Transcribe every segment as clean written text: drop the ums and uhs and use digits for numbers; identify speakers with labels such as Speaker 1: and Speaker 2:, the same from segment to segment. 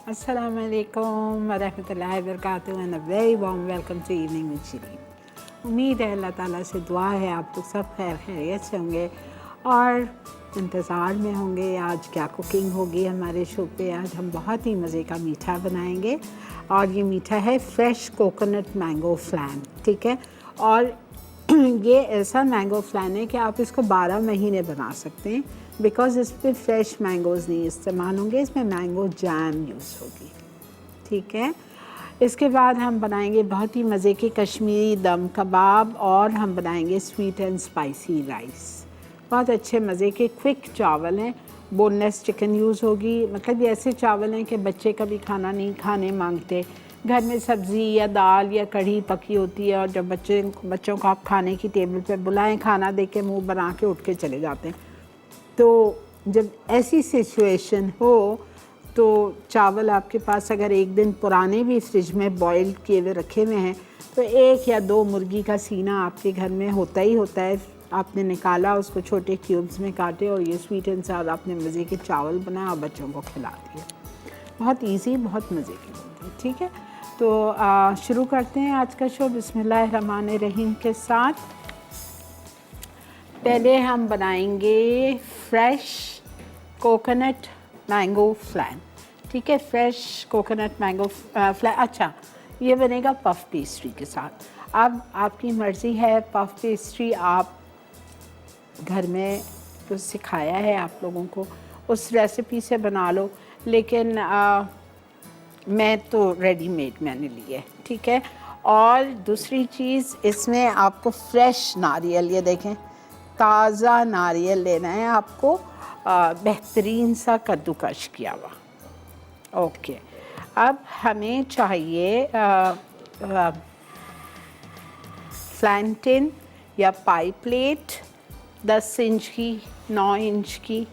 Speaker 1: Assalamu alaikum wa rahmatullahi wa barakatuh and a very warm welcome to Evening with Shireen। उम्मीद है अल्लाह ताला से दुआ है आप लोग सब खैर खैरियत से होंगे और इंतज़ार में होंगे। आज क्या कुकिंग होगी हमारे शो पे। आज हम बहुत ही मज़े का मीठा बनाएंगे और ये मीठा है फ्रेश कोकोनट मैंगो फ्लैन, ठीक है। और ये ऐसा मैंगो फ्लैन है कि आप इसको 12 महीने बना सकते हैं बिकॉज़ इस पर फ्रेश मैंगोज़ नहीं इस्तेमाल होंगे, इसमें मैंगो जैम यूज़ होगी, ठीक है। इसके बाद हम बनाएंगे बहुत ही मज़े के कश्मीरी दम कबाब और हम बनाएंगे स्वीट एंड स्पाइसी राइस। बहुत अच्छे मज़े के क्विक चावल हैं, बोनलेस चिकन यूज़ होगी। मतलब ये ऐसे चावल हैं कि बच्चे कभी खाना नहीं खाने मांगते, घर में सब्ज़ी या दाल या कढ़ी पकी होती है और जब बच्चों को आप खाने की टेबल पे बुलाएं, खाना दे के मुँह बना के उठ के चले जाते हैं। तो जब ऐसी सिचुएशन हो तो चावल आपके पास अगर एक दिन पुराने भी फ्रिज में बॉईल किए हुए रखे हुए हैं तो 1 या 2 मुर्गी का सीना आपके घर में होता ही होता है। आपने निकाला, उसको छोटे क्यूब्स में काटे और ये स्वीट एंड सावर आपने मज़े के चावल बनाए और बच्चों को खिला दिए। बहुत इजी, बहुत मज़े के होंगे, ठीक है। तो शुरू करते हैं आज का शो बिस्मिल्लाहिर्रहमानिर्रहीम के साथ। पहले हम बनाएंगे फ्रेश कोकोनट मैंगो फ्लैन, ठीक है। Fresh coconut mango फ्लैन। अच्छा, ये बनेगा पफ पेस्ट्री के साथ। अब आपकी मर्ज़ी है, पफ पेस्ट्री आप घर में जो सिखाया है आप लोगों को उस रेसिपी से बना लो, लेकिन मैं तो रेडीमेड मैंने ली है, ठीक है। और दूसरी चीज़, इसमें आपको फ्रेश नारियल, ये देखें ताज़ा नारियल लेना है आपको, बेहतरीन सा कद्दूकश किया हुआ। ओके, अब हमें चाहिए फ्लैन टिन या पाई प्लेट 10 इंच की, 9 इंच की।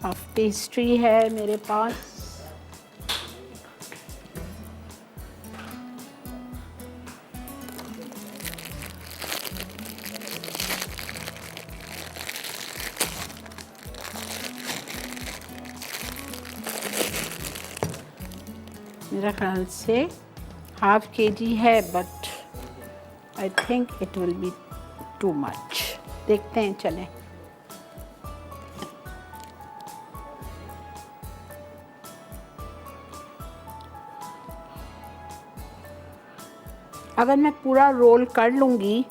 Speaker 1: पफ पेस्ट्री है मेरे पास। मेरा ख्याल से ½ kg है, but I think it will be too much. देखते हैं, चलें। अगर मैं पूरा रोल कर लूँगी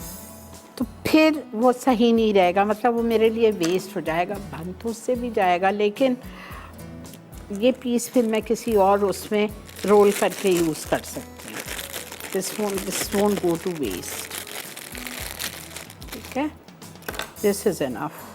Speaker 1: तो फिर वो सही नहीं रहेगा, मतलब वो मेरे लिए वेस्ट हो जाएगा, बन तो उससे भी जाएगा, लेकिन ये पीस फिर मैं किसी और उसमें रोल करके यूज़ कर सकती हूँ। This won't go to waste, ठीक है। This is enough.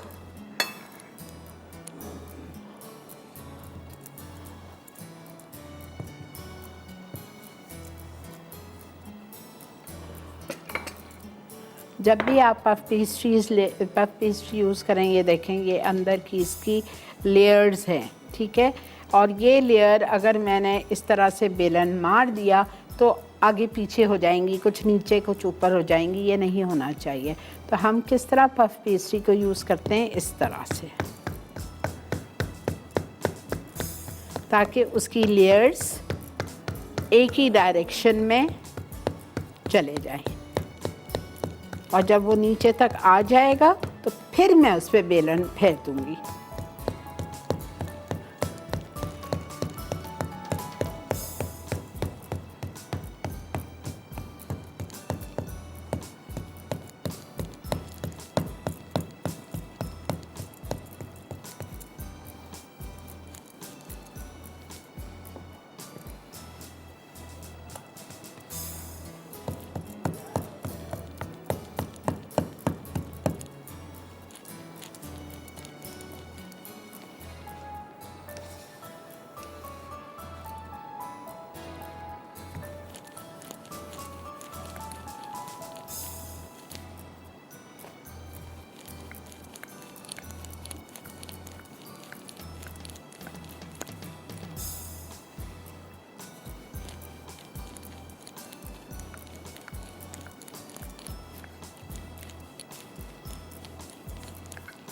Speaker 1: जब भी आप पफ पेस्ट्री यूज़ करें, ये देखें ये अंदर की इसकी लेयर्स हैं, ठीक है। और ये लेयर अगर मैंने इस तरह से बेलन मार दिया तो आगे पीछे हो जाएंगी, कुछ नीचे कुछ ऊपर हो जाएंगी, ये नहीं होना चाहिए। तो हम किस तरह पफ पेस्ट्री को यूज़ करते हैं, इस तरह से, ताकि उसकी लेयर्स एक ही डायरेक्शन में चले जाएं। और जब वो नीचे तक आ जाएगा तो फिर मैं उस पर बेलन फेर दूंगी।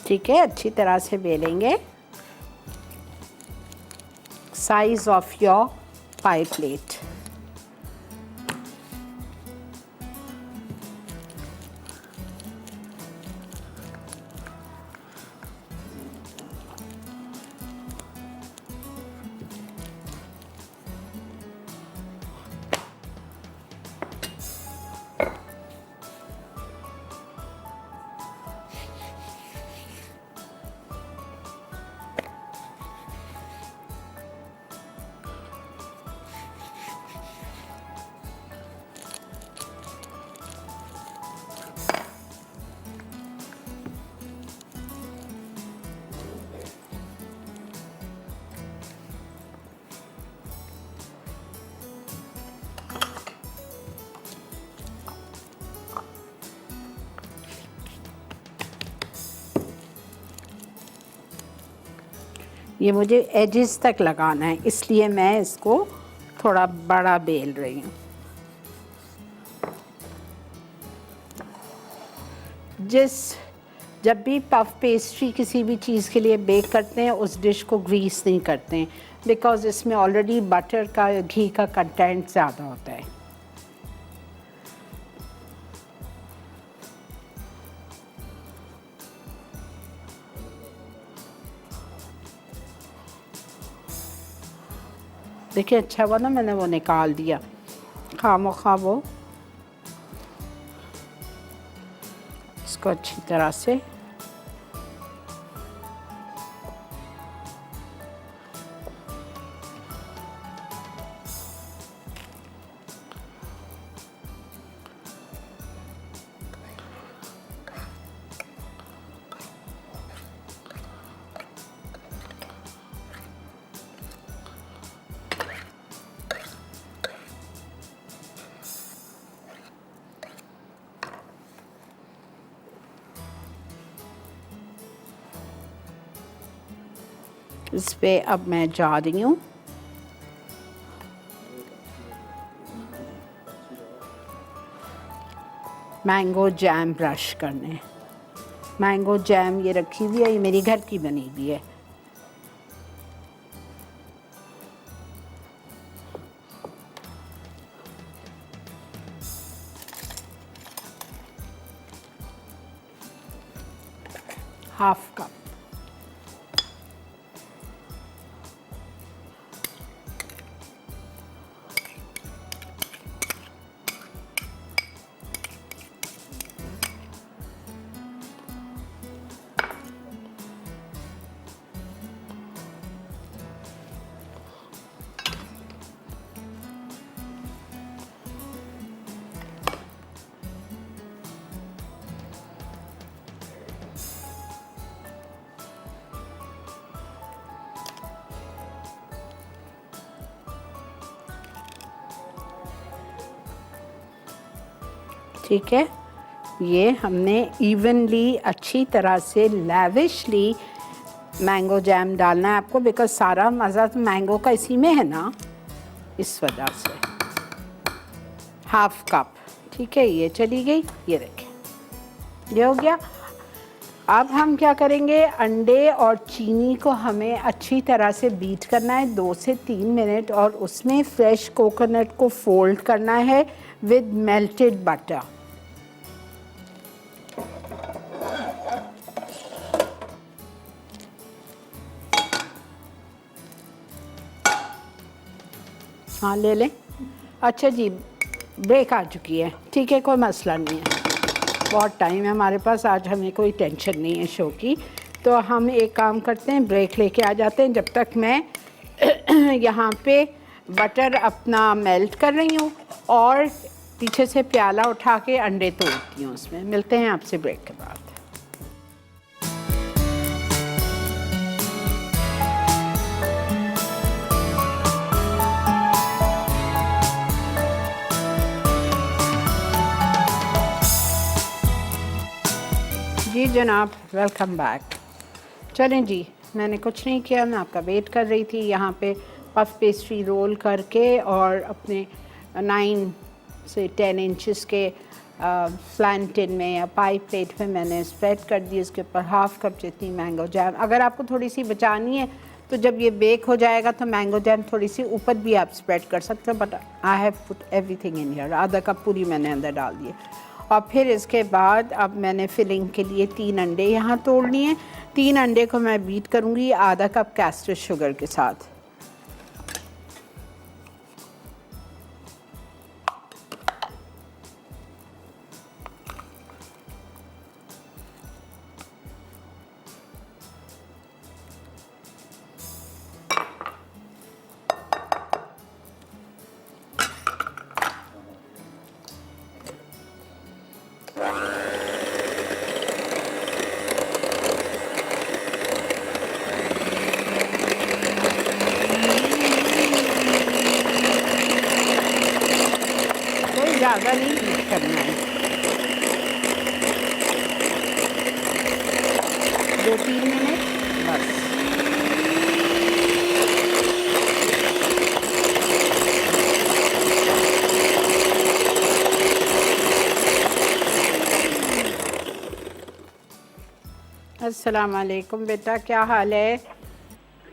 Speaker 1: ठीक है, अच्छी तरह से बेलेंगे size of your pie plate. ये मुझे एजेस तक लगाना है, इसलिए मैं इसको थोड़ा बड़ा बेल रही हूँ। जब भी पफ पेस्ट्री किसी भी चीज़ के लिए बेक करते हैं उस डिश को ग्रीस नहीं करते हैं, बिकॉज़ इसमें ऑलरेडी बटर का, घी का कंटेंट ज़्यादा होता है। देखिए अच्छा हुआ ना मैंने वो निकाल दिया, खामोखा वो। इसको अच्छी तरह से इस पे अब मैं जा रही हूँ मैंगो जैम ब्रश करने। मैंगो जैम ये रखी हुई है, ये मेरी घर की बनी हुई है। Half cup. ठीक है, ये हमने इवनली अच्छी तरह से लैविशली मैंगो जैम डालना है आपको, बिकॉज सारा मज़ा तो मैंगो का इसी में है ना, इस वजह से। हाफ कप, ठीक है, ये चली गई, ये देखें ये हो गया। अब हम क्या करेंगे, अंडे और चीनी को हमें अच्छी तरह से बीट करना है 2 से 3 मिनट, और उसमें फ्रेश कोकोनट को फोल्ड करना है विद मेल्टेड बटर। हाँ ले लें। अच्छा जी, ब्रेक आ चुकी है, ठीक है, कोई मसला नहीं है, बहुत टाइम है हमारे पास, आज हमें कोई टेंशन नहीं है शो की। तो हम एक काम करते हैं, ब्रेक लेके आ जाते हैं, जब तक मैं यहाँ पे बटर अपना मेल्ट कर रही हूँ और पीछे से प्याला उठा के अंडे तोड़ती हूँ उसमें। मिलते हैं आपसे ब्रेक के बाद। जी जनाब, वेलकम बैक। चलें जी, मैंने कुछ नहीं किया, मैं आपका वेट कर रही थी। यहाँ पे पफ पेस्ट्री रोल करके और अपने 9 से 10 इंचेस के फ्लैन टिन में या पाई प्लेट में मैंने स्प्रेड कर दी। उसके ऊपर हाफ कप जितनी मैंगो जैम, अगर आपको थोड़ी सी बचानी है तो जब ये बेक हो जाएगा तो मैंगो जैम थोड़ी सी ऊपर भी आप स्प्रेड कर सकते हो, but I have put everything in here. आधा कप पूरी मैंने अंदर डाल दिए। और फिर इसके बाद अब मैंने फिलिंग के लिए 3 अंडे यहाँ तोड़ लिए। 3 अंडे को मैं बीट करूँगी आधा कप कैस्टर शुगर के साथ। ज़्यादा नहीं हीट करना है, 2-3 मिनट बस। अस्सलाम वालेकुम बेटा, क्या हाल है?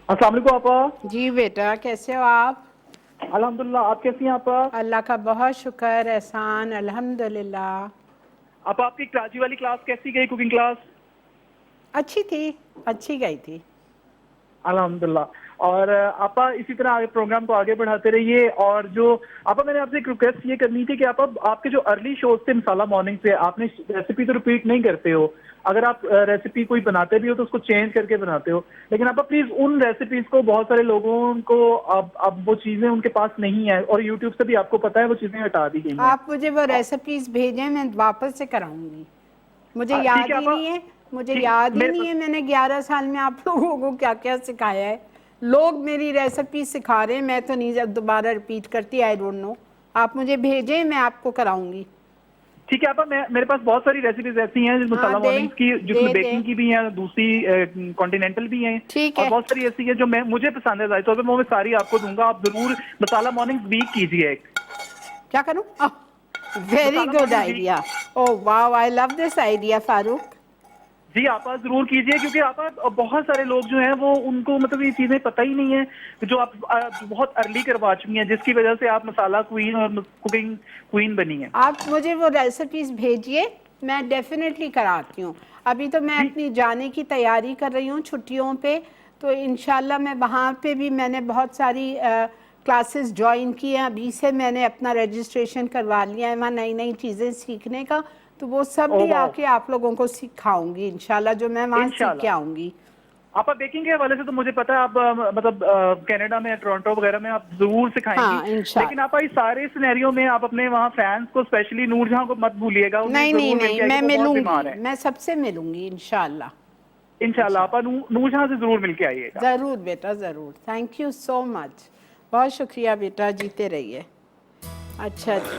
Speaker 2: अस्सलाम वालेकुम आपा।
Speaker 1: जी बेटा, कैसे हो आप?
Speaker 2: अल्हम्दुलिल्लाह, आप कैसी हैं आपा?
Speaker 1: अल्लाह का बहुत शुक्र, एहसान, अल्हम्दुलिल्लाह।
Speaker 2: आपा आपकी कराची वाली क्लास कैसी गई, कुकिंग क्लास?
Speaker 1: अच्छी थी, अच्छी गई थी।
Speaker 2: अल्हम्दुलिल्लाह। और आपा इसी तरह आगे प्रोग्राम को आगे बढ़ाते रहिए। और जो आपा मैंने आपसे एक रिक्वेस्ट ये करनी थी कि आपा आपके जो अर्ली शोज थे मिसाला मॉर्निंग से, आपने रेसिपी तो रिपीट नहीं करते हो। अगर आप रेसिपी कोई बनाते भी हो तो उसको चेंज करके बनाते हो, लेकिन आपा प्लीज उन रेसिपीज को, बहुत सारे लोगों को अब वो चीजें उनके पास नहीं है और यूट्यूब से भी आपको पता है वो चीजें हटा दी गई हैं।
Speaker 1: आप मुझे वो रेसिपीज भेजें, मैं वापस से कराऊंगी। मुझे
Speaker 2: ठीक
Speaker 1: याद
Speaker 2: है
Speaker 1: ही
Speaker 2: आपा।
Speaker 1: नहीं है, मुझे
Speaker 2: ठीक,
Speaker 1: याद ही
Speaker 2: मेरे
Speaker 1: नहीं है मैंने 11 साल में आप लोगों को क्या क्या सिखाया है। लोग मेरी रेसिपी सिखा रहे हैं, मैं तो नहीं जब दोबारा रिपीट करती। आई डोंट नो, आप मुझे भेजें, मैं आपको कराऊंगी।
Speaker 2: ठीक है आपा, मेरे पास बहुत सारी रेसिपीज ऐसी हैं जो मसाला मॉर्निंग्स की, जिसमें बेकिंग की भी हैं, दूसरी कॉन्टिनेंटल भी हैं,
Speaker 1: ठीक
Speaker 2: और
Speaker 1: है।
Speaker 2: बहुत सारी ऐसी है जो मुझे पसंद है। तो मैं सारी आपको दूंगा, आप जरूर मसाला मॉर्निंग्स वीक कीजिए।
Speaker 1: क्या करूं? Very good idea. Oh wow, I love this idea Farooq.
Speaker 2: जी आपा जरूर कीजिए, क्योंकि आपा बहुत सारे लोग जो हैं वो उनको मतलब ये चीजें पता ही नहीं है जो आप बहुत अर्ली करवा चुकी हैं, जिसकी वजह से आप मसाला क्वीन और कुकिंग क्वीन बनी है।
Speaker 1: आप मुझे वो रेसिपीज भेजिए, मैं डेफिनेटली कराती हूँ। अभी तो मैं अपनी जाने की तैयारी कर रही हूँ छुट्टियों पे, तो इंशाल्लाह मैं वहाँ पे भी, मैंने बहुत सारी क्लासेस ज्वाइन की हैं। अभी से मैंने अपना रजिस्ट्रेशन करवा लिया है वहाँ नई नई चीज़ें सीखने का, तो वो सब भी आके आप लोगों को सिखाऊंगी इंशाल्लाह, जो मैं वहाँ सीख के आऊँगी।
Speaker 2: आपा बेकिंग के हवाले से तो मुझे पता है आप मतलब कनाडा में, टोरंटो वगैरह में आप जरूर सिखाएंगी।
Speaker 1: हाँ,
Speaker 2: लेकिन आप इस सारे सिनेरियो में आप अपने वहाँ फैंस को, स्पेशली नूरजहां को मत भूलिएगा।
Speaker 1: नहीं नहीं नहीं, मैं मिलूंगी, मैं सबसे मिलूंगी इंशाल्लाह।
Speaker 2: इंशाल्लाह आपा नूरजहां से जरूर मिलके आइएगा।
Speaker 1: ज़रूर बेटा, ज़रूर। थैंक यू सो मच, बहुत शुक्रिया बेटा, जीते रहिए। अच्छा जी,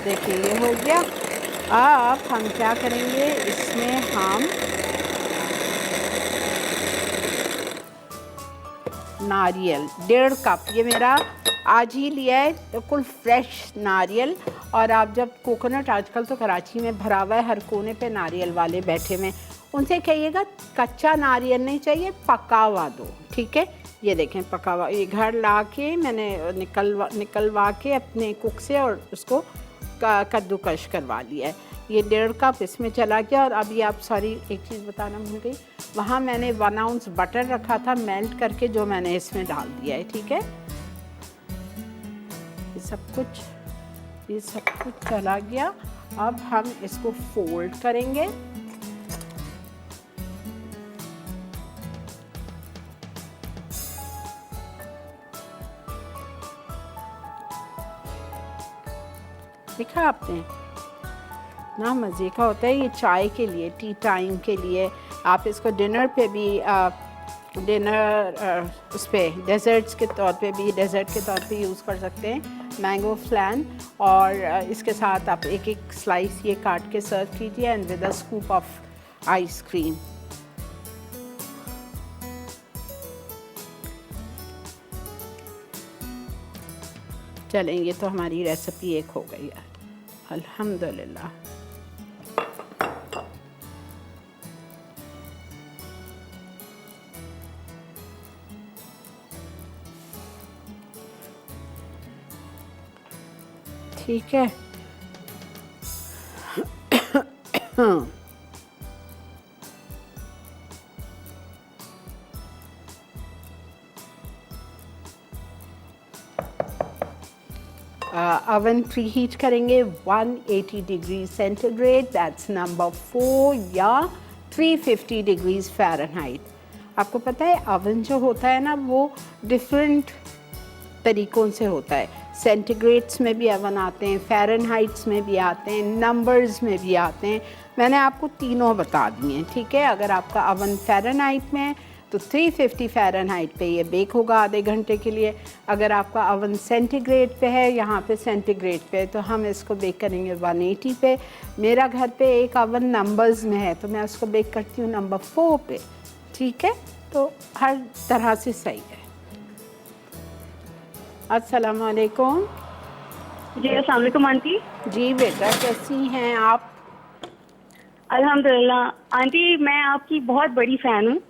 Speaker 1: देखिए ये हो गया। अब हम क्या करेंगे, इसमें हम नारियल 1.5 कप, ये मेरा आज ही लिया है, बिल्कुल फ्रेश नारियल। और आप जब कोकोनट, आजकल तो कराची में भरा हुआ है, हर कोने पे नारियल वाले बैठे हुए, उनसे कहिएगा कच्चा नारियल नहीं चाहिए, पका हुआ दो, ठीक है। ये देखें पका हुआ, ये घर ला के मैंने निकलवा के अपने कुक से और उसको कद्दूकश करवा लिया है। ये 1.5 कप इसमें चला गया। और अभी आप, सॉरी एक चीज़ बताना भूल गई, वहाँ मैंने 1 आउंस बटर रखा था मेल्ट करके, जो मैंने इसमें डाल दिया है, ठीक है। ये सब कुछ चला गया। अब हम इसको फोल्ड करेंगे। देखा आपने ना, मज़े का होता है ये चाय के लिए, टी टाइम के लिए। आप इसको डिनर पे भी, उस पर डेज़र्ट्स के तौर पे भी, डेज़र्ट के तौर पे यूज़ कर सकते हैं, मैंगो फ्लैन। और इसके साथ आप एक एक स्लाइस ये काट के सर्व कीजिए, and with a scoop of ice cream. चलेंगे तो हमारी रेसिपी एक हो गई है, अल्हम्दुलिल्लाह। ठीक है। ओवन प्री हीट करेंगे 180 डिग्री सेंटीग्रेड, दैट्स नंबर 4, या 350 डिग्रीज फ़ारेनहाइट। आपको पता है ओवन जो होता है ना वो डिफरेंट तरीक़ों से होता है। सेंटीग्रेड्स में भी ओवन आते हैं, फ़ारेनहाइट्स में भी आते हैं, नंबर्स में भी आते हैं। मैंने आपको तीनों बता दिए हैं, ठीक है। अगर आपका ओवन फ़ारेनहाइट में है तो 350 फ़ारेनहाइट पे ये बेक होगा आधे घंटे के लिए। अगर आपका ओवन सेंटीग्रेड पे है, यहाँ पे सेंटीग्रेड पे है, तो हम इसको बेक करेंगे 180 पे। मेरा घर पे एक ओवन नंबर्स में है तो मैं उसको बेक करती हूँ नंबर 4 पे, ठीक है। तो हर तरह से सही है। अस्सलाम वालेकुम।
Speaker 3: जी अस्सलाम वालेकुम आंटी।
Speaker 1: जी बेटा, कैसी हैं आप?
Speaker 3: अल्हम्दुलिल्लाह आंटी, मैं आपकी बहुत बड़ी फ़ैन हूँ।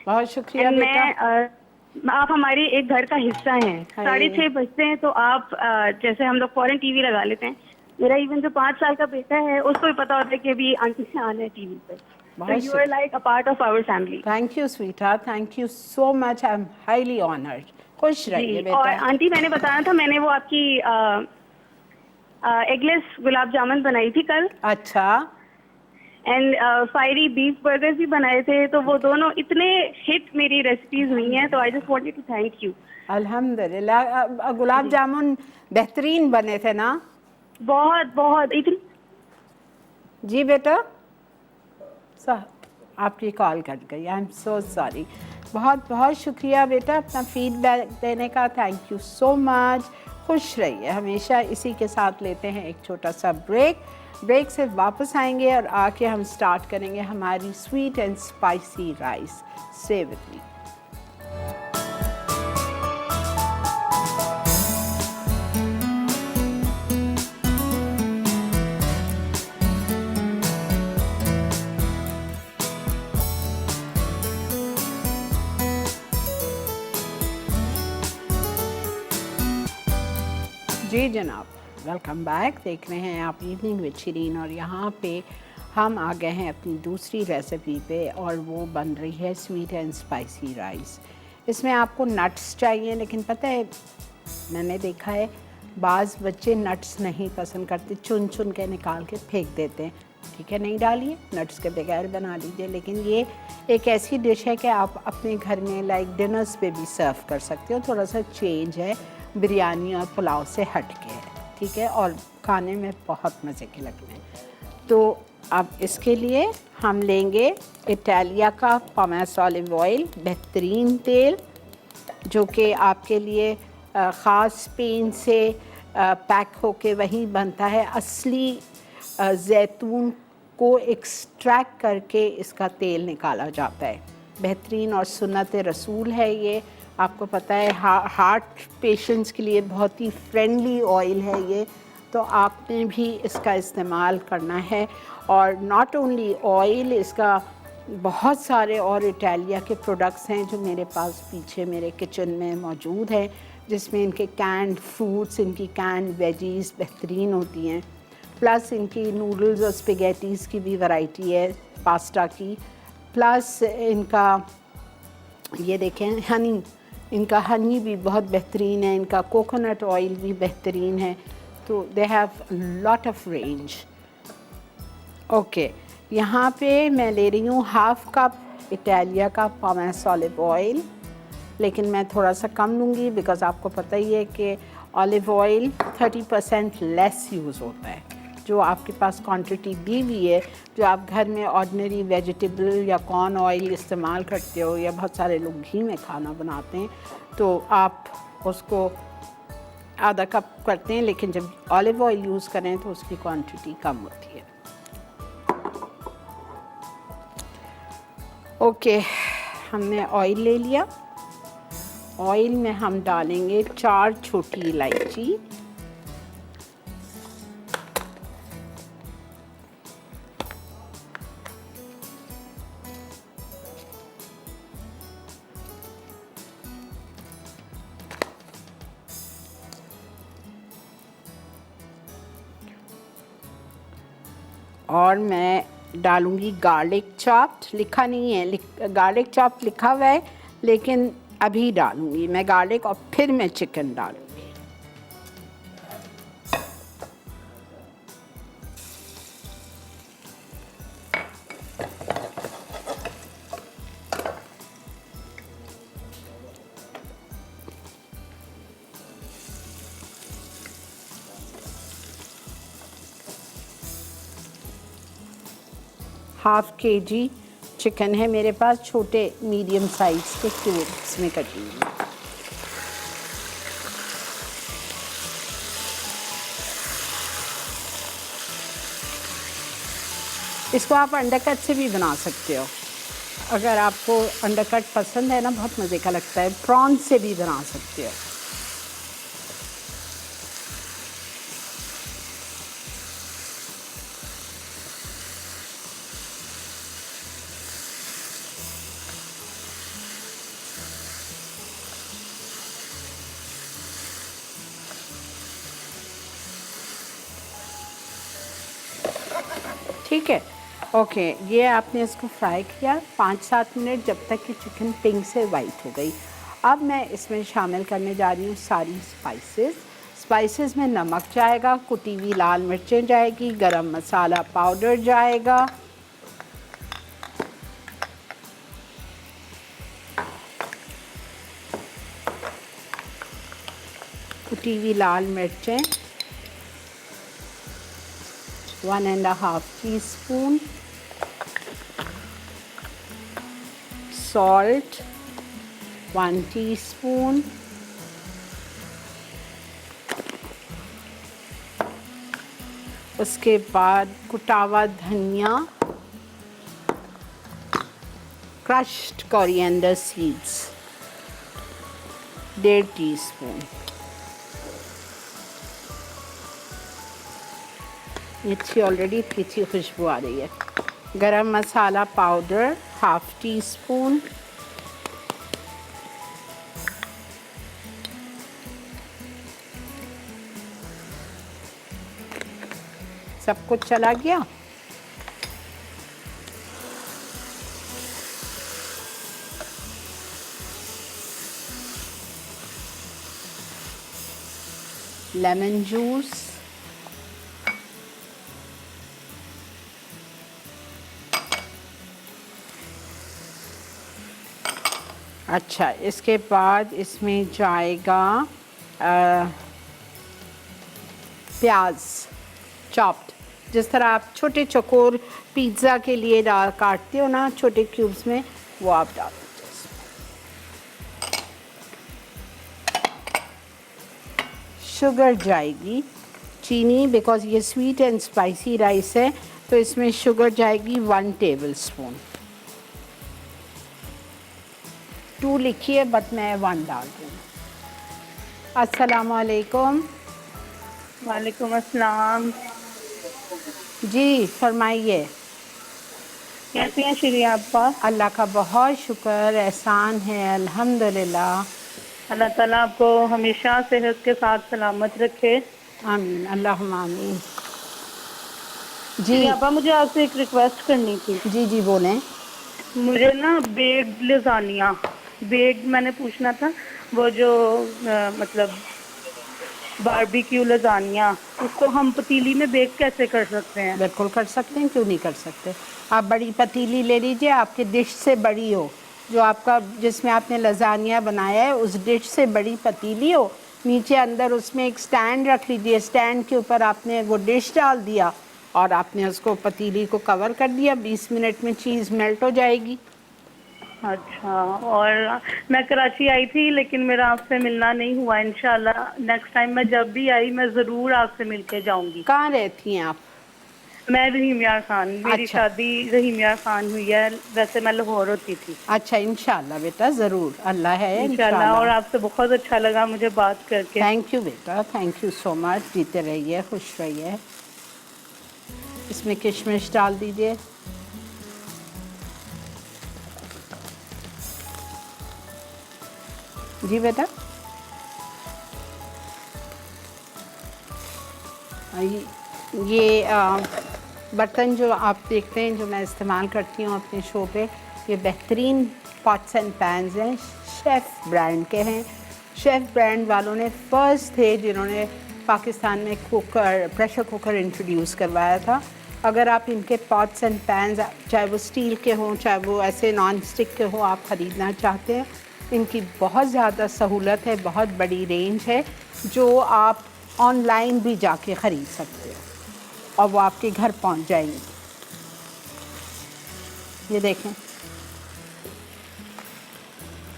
Speaker 1: बहुत शुक्रिया बेटा।
Speaker 3: आप हमारे एक घर का हिस्सा हैं। 6:30 बजते हैं तो आप जैसे हम लोग फौरन टीवी लगा लेते हैं। मेरा इवन जो 5 साल का बेटा है उसको भी पता होता है कि अभी आंटी से आना है टीवी पे। So you are like a part of our family.
Speaker 1: Thank you sweetheart, thank you so much. I'm highly honored. खुश रहिए बेटा।
Speaker 3: और आंटी मैंने बताया था, मैंने वो आपकी एगलेस गुलाब जामुन बनाई थी कल।
Speaker 1: अच्छा।
Speaker 3: एंड फायरी बीफ बर्गर्स भी बनाए थे, तो वो दोनों इतने हिट मेरी रेसिपीज हुई हैं, तो I just wanted to thank you.
Speaker 1: अल्हम्दुलिल्लाह। गुलाब जामुन बेहतरीन बने थे ना?
Speaker 3: बहुत बहुत इतनी।
Speaker 1: जी बेटा, आपकी कॉल कट गई, आई एम सो सॉरी। बहुत बहुत शुक्रिया बेटा अपना फीडबैक देने का, थैंक यू सो मच। खुश रहिए हमेशा। इसी के साथ लेते हैं एक छोटा सा ब्रेक से वापस आएंगे और आके हम स्टार्ट करेंगे हमारी sweet and spicy rice. Stay with me. जी जनाब, वेलकम बैक। देख रहे हैं आप इवनिंग विद शिरीन, और यहाँ पे हम आ गए हैं अपनी दूसरी रेसिपी पे, और वो बन रही है स्वीट एंड स्पाइसी राइस। इसमें आपको नट्स चाहिए, लेकिन पता है मैंने देखा है बाज़ बच्चे नट्स नहीं पसंद करते, चुन चुन के निकाल के फेंक देते हैं। ठीक है, नहीं डालिए, नट्स के बगैर बना लीजिए। लेकिन ये एक ऐसी डिश है कि आप अपने घर में लाइक डिनर्स पे भी सर्व कर सकते हो। थोड़ा सा चेंज है, बिरयानी और पुलाव से हट के है, ठीक है, और खाने में बहुत मज़े के लगते हैं। तो अब इसके लिए हम लेंगे इटालिया का पमेस ऑलिव ऑयल, बेहतरीन तेल, जो कि आपके लिए ख़ास स्पेन से पैक होके वहीं बनता है। असली जैतून को एक्सट्रैक्ट करके इसका तेल निकाला जाता है। बेहतरीन और सुन्नत रसूल है ये। आपको पता है हार्ट पेशेंट्स के लिए बहुत ही फ्रेंडली ऑयल है ये, तो आपने भी इसका इस्तेमाल करना है। और नॉट ओनली ऑयल, इसका बहुत सारे और इटालिया के प्रोडक्ट्स हैं जो मेरे पास पीछे मेरे किचन में मौजूद हैं, जिसमें इनके कैंड फ्रूट्स, इनकी कैंड वेजीज़ बेहतरीन होती हैं, प्लस इनकी नूडल्स और स्पेगेटीज़ की भी वैरायटी है, पास्ता की, प्लस इनका ये देखें हनी, इनका हनी भी बहुत बेहतरीन है, इनका कोकोनट ऑयल भी बेहतरीन है। तो they have lot of range. Okay, यहाँ पे मैं ले रही हूँ 1/2 कप इटालिया का पमेस ऑलिव ऑयल, लेकिन मैं थोड़ा सा कम लूँगी बिकॉज़ आपको पता ही है कि ऑलिव ऑयल 30% लेस यूज़ होता है। जो आपके पास क्वांटिटी दी हुई है, जो आप घर में ऑर्डिनरी वेजिटेबल या कॉर्न ऑयल इस्तेमाल करते हो, या बहुत सारे लोग घी में खाना बनाते हैं, तो आप उसको आधा कप करते हैं, लेकिन जब ऑलिव ऑयल यूज़ करें तो उसकी क्वांटिटी कम होती है। ओके, हमने ऑयल ले लिया। ऑयल में हम डालेंगे 4 छोटी इलायची, और मैं डालूंगी गार्लिक चॉप्ड, लिखा नहीं है, गार्लिक चॉप्ड लिखा हुआ है लेकिन अभी डालूंगी मैं गार्लिक और फिर मैं चिकन डालूंगी। हाफ kg चिकन है मेरे पास, छोटे मीडियम साइज के क्यूब्स में कटी हुई। इसको आप अंडरकट से भी बना सकते हो, अगर आपको अंडरकट पसंद है ना, बहुत मज़े का लगता है। प्रॉन से भी बना सकते हो। ठीक है, ओके। ये आपने इसको फ्राई किया 5-7 मिनट, जब तक कि चिकन पिंक से वाइट हो गई। अब मैं इसमें शामिल करने जा रही हूँ सारी स्पाइसेस में नमक जाएगा, कुटी हुई लाल मिर्चें जाएगी, गरम मसाला पाउडर जाएगा, कुटी हुई लाल मिर्चें 1.5 टीस्पून, सॉल्ट 1 टीस्पून, उसके बाद कुटा हुआ धनिया, क्रश्ड कोरिएंडर सीड्स 1.5 टीस्पून। अच्छी ऑलरेडी अच्छी खुशबू आ रही है। गरम मसाला पाउडर 1/2 टीस्पून, सब कुछ चला गया। लेमन जूस, अच्छा, इसके बाद इसमें जाएगा प्याज चॉप्ड, जिस तरह आप छोटे चौकोर पिज़्ज़ा के लिए काटते हो ना छोटे क्यूब्स में, वो आप डाल दीजिए। शुगर जाएगी, चीनी, बिकॉज़ ये स्वीट एंड स्पाइसी राइस है तो इसमें शुगर जाएगी 1 टेबलस्पून। 2 लिखिए बट मैं 1 डाल दूँ। अस्सलाम वालेकुम।
Speaker 3: वालेकुम अस्सलाम।
Speaker 1: जी फरमाइए।
Speaker 3: कैसी हैं श्री आपा?
Speaker 1: अल्लाह का बहुत शुक्र, एहसान है, अल्हम्दुलिल्लाह।
Speaker 3: अल्लाह ताला आपको हमेशा सेहत के साथ सलामत रखे।
Speaker 1: आमीन, अल्लाहुम्मा आमीन।
Speaker 3: जी आपा, मुझे आपसे एक रिक्वेस्ट करनी थी।
Speaker 1: जी जी बोलें।
Speaker 3: मुझे ना बेक्ड लजानिया, बेक्ड मैंने पूछना था, वो जो मतलब बारबेक्यू लजानिया, उसको हम पतीली में बेक कैसे कर सकते हैं?
Speaker 1: बिल्कुल कर सकते हैं, क्यों नहीं कर सकते। आप बड़ी पतीली ले लीजिए, आपकी डिश से बड़ी हो, जो आपका जिसमें आपने लजानिया बनाया है उस डिश से बड़ी पतीली हो। नीचे अंदर उसमें एक स्टैंड रख लीजिए, स्टैंड के ऊपर आपने वो डिश डाल दिया और आपने उसको पतीली को कवर कर दिया, 20 मिनट में चीज़ मेल्ट हो जाएगी।
Speaker 3: अच्छा, और मैं कराची आई थी लेकिन मेरा आपसे मिलना नहीं हुआ। इंशाल्लाह नेक्स्ट टाइम मैं जब भी आई मैं ज़रूर आपसे मिलके जाऊंगी।
Speaker 1: कहाँ रहती हैं आप?
Speaker 3: मैं रहीम यार खान, मेरी
Speaker 1: अच्छा।
Speaker 3: शादी रहीम यार खान हुई है, वैसे मैं लाहौर होती थी।
Speaker 1: अच्छा, इंशाल्लाह बेटा, ज़रूर, अल्लाह है
Speaker 3: इंशाल्लाह। और आपसे बहुत अच्छा लगा मुझे बात करके।
Speaker 1: थैंक यू बेटा, थैंक यू सो मच। जीते रहिए, खुश रहिए। इसमें किशमिश डाल दीजिए। जी बेटा, ये बर्तन जो आप देखते हैं जो मैं इस्तेमाल करती हूँ अपने शो पे, ये बेहतरीन पॉट्स एंड पैन्स हैं, शेफ़ ब्रांड के हैं। शेफ़ ब्रांड वालों ने फर्स्ट थे जिन्होंने पाकिस्तान में कुकर, प्रेशर कुकर इंट्रोड्यूस करवाया था। अगर आप इनके पॉट्स एंड पैन्स, चाहे वो स्टील के हों चाहे वो ऐसे नॉन स्टिक के हों, आप ख़रीदना चाहते हैं, इनकी बहुत ज़्यादा सहूलत है, बहुत बड़ी रेंज है जो आप ऑनलाइन भी जाके ख़रीद सकते हो और वो आपके घर पहुंच जाएंगी। ये देखें।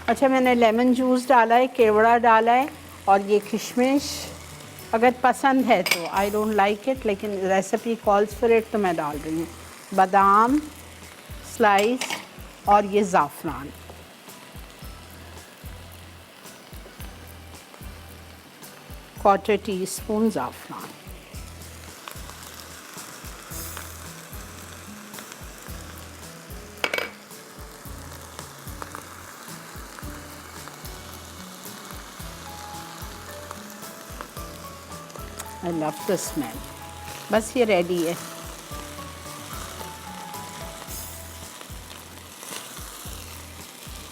Speaker 1: अच्छा, मैंने लेमन जूस डाला है, केवड़ा डाला है और ये किशमिश अगर पसंद है तो, आई डोंट लाइक इट लेकिन रेसिपी कॉल्स फॉर इट तो मैं डाल रही हूँ। बादाम स्लाइस और ये ज़ाफ़रान। क्वार्टर टीस्पून ज़ाफ़रान। I love the smell. बस ये रेडी है।